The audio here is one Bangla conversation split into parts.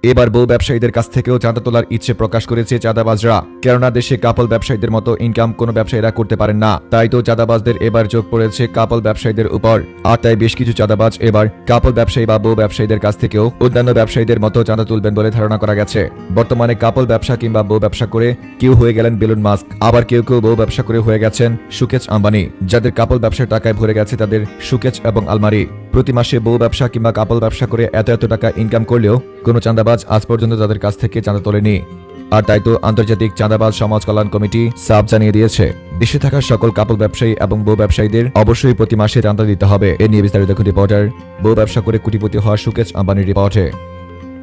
এবার বউ ব্যবসায়ীদের কাছ থেকেও চাঁদা তোলার ইচ্ছে প্রকাশ করেছে চাঁদাবাজরা। কেননা দেশে কাপল ব্যবসায়ীদের মতো ইনকাম কোনো ব্যবসায়ীরা করতে পারেন না, তাই তো চাঁদাবাজদের এবার চোখ পড়েছে কাপল ব্যবসায়ীদের উপর। আর তাই বেশ কিছু চাঁদাবাজ এবার কাপল ব্যবসায়ী বা বউ ব্যবসায়ীদের কাছ থেকেও অন্যান্য ব্যবসায়ীদের মতো চাঁদা তুলবেন বলে ধারণা করা গেছে। বর্তমানে কাপল ব্যবসা কিংবা বউ ব্যবসা করে কেউ হয়ে গেলেন বেলুন মাস্ক, আবার কেউ কেউ বউ ব্যবসা করে হয়ে গেছেন সুকেশ আম্বানি, যাদের কাপল ব্যবসার টাকায় ভরে গেছে তাদের সুকেশ এবং আলমারি। প্রতি মাসে বউ ব্যবসা কিংবা কাপল ব্যবসা করে এত এত টাকা ইনকাম করলেও কোনো চাঁদাবাজ আজ পর্যন্ত তাদের কাছ থেকে চাঁদা তোলেনি। আর তাই তো আন্তর্জাতিক চাঁদাবাজ সমাজ কল্যাণ কমিটি সাফ জানিয়ে দিয়েছে, দেশে থাকা সকল কাপল ব্যবসায়ী এবং বউ ব্যবসায়ীদের অবশ্যই প্রতি মাসে চাঁদা দিতে হবে। এ নিয়ে বিস্তারিত দেখুন রিপোর্টার বউ ব্যবসা করে কোটিপতি হওয়া সুকেশ আম্বানির রিপোর্টে।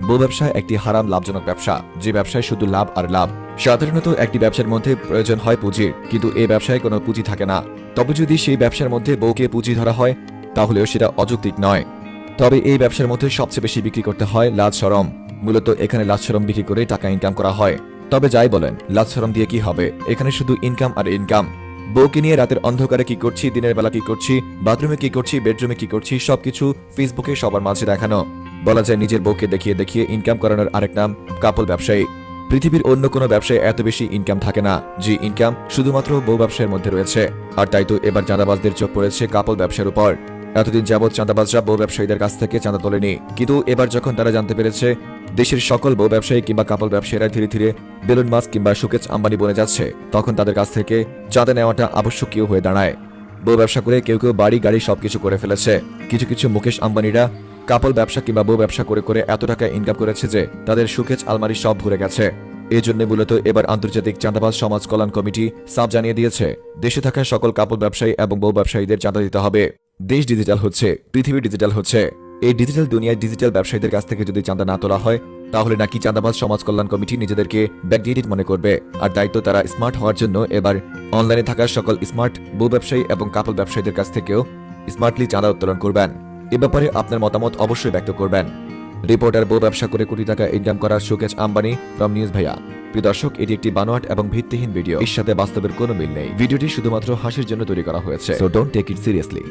বউ ব্যবসা একটি হারাম লাভজনক ব্যবসা, যে ব্যবসায় শুধু লাভ আর লাভ। সাধারণত একটি ব্যবসার মধ্যে প্রয়োজন হয় পুঁজির, কিন্তু এই ব্যবসায় কোনো পুঁজি থাকে না। তবে যদি সেই ব্যবসার মধ্যে বউকে পুঁজি ধরা হয় তাহলেও সেটা অযৌক্তিক নয়। তবে এই ব্যবসার মধ্যে সবচেয়ে বেশি বিক্রি করতে হয় লাজ শরম। মূলত এখানে লাজ শরম বিক্রি করে টাকা ইনকাম করা হয়। তবে যাই বলেন, লাজ শরম দিয়ে কি হবে, এখানে শুধু ইনকাম আর ইনকাম। বউকে নিয়ে রাতের অন্ধকারে কি করছি, দিনের বেলা কি করছি, বাথরুমে কি করছি, বেডরুমে কি করছি, সবকিছু ফেসবুকে সবার মাঝে দেখানো। বলা যায় নিজের বউকে দেখিয়ে দেখিয়ে ইনকাম করানোর আরেক নাম কাপল ব্যবসায়ী। পৃথিবীর অন্য কোনো ব্যবসায় এত বেশি ইনকাম থাকে না, যে ইনকাম শুধুমাত্র বউ ব্যবসায়ের মধ্যে রয়েছে। আর তাই তো এবার চাঁদাবাজদের চোখ পড়েছে কাপল ব্যবসার উপর। এতদিন যাবৎ চাঁদাবাজরা বউ ব্যবসায়ীদের কাছ থেকে চাঁদা তোলেনি, কিন্তু এবার যখন তারা জানতে পেরেছে দেশের সকল বউ ব্যবসায়ী কিংবা কাপল ব্যবসায়ীরা ধীরে ধীরে বেলুন মাস্ক কিংবা সুকেশ আম্বানি বনে যাচ্ছে, তখন তাদের কাছ থেকে চাঁদা নেওয়াটা আবশ্যকীয় হয়ে দাঁড়ায়। বউ ব্যবসা করে কেউ কেউ বাড়ি গাড়ি সবকিছু করে ফেলেছে। কিছু কিছু মুকেশ আম্বানিরা কাপল ব্যবসা কিংবা বউ ব্যবসা করে করে এত টাকা ইনকাম করেছে যে তাদের সুকেশ আলমারি সব ভরে গেছে। এই জন্য মূলত এবার আন্তর্জাতিক চাঁদাবাজ সমাজ কল্যাণ কমিটি সাফ জানিয়ে দিয়েছে, দেশে থাকা সকল কাপল ব্যবসায়ী এবং বউ ব্যবসায়ীদের চাঁদা দিতে হবে। দেশ ডিজিটাল হচ্ছে, পৃথিবী ডিজিটাল হচ্ছে। এই ডিজিটাল দুনিয়ায় ডিজিটাল ব্যবসায়ীদের কাছ থেকে যদি চাঁদা না তোলা হয় তাহলে নাকি চাঁদাবাজ সমাজ কল্যাণ কমিটি নিজেদেরকে ব্যাকডেটেড মনে করবে। আর দায়িত্ব তারা স্মার্ট হওয়ার জন্য এবার অনলাইনে থাকা সকল স্মার্ট বউ ব্যবসায়ী এবং কাপল ব্যবসায়ীদের কাছ থেকেও স্মার্টলি চাঁদা উত্তোলন করবেন। এ ব্যাপারে আপনার মতামত অবশ্যই ব্যক্ত করবেন। রিপোর্টার বউ ব্যবসা করে কোটি টাকা ইনকাম করা সুকেশ আম্বানি ফ্রম নিউজ ভাইয়া। প্রিয় দর্শক, এটি একটি বানোয়াট এবং ভিত্তিহীন ভিডিও, এর সাথে বাস্তবের কোনো মিল নেই। ভিডিওটি শুধুমাত্র হাসির জন্য তৈরি করা হয়েছে, so don't take it seriously.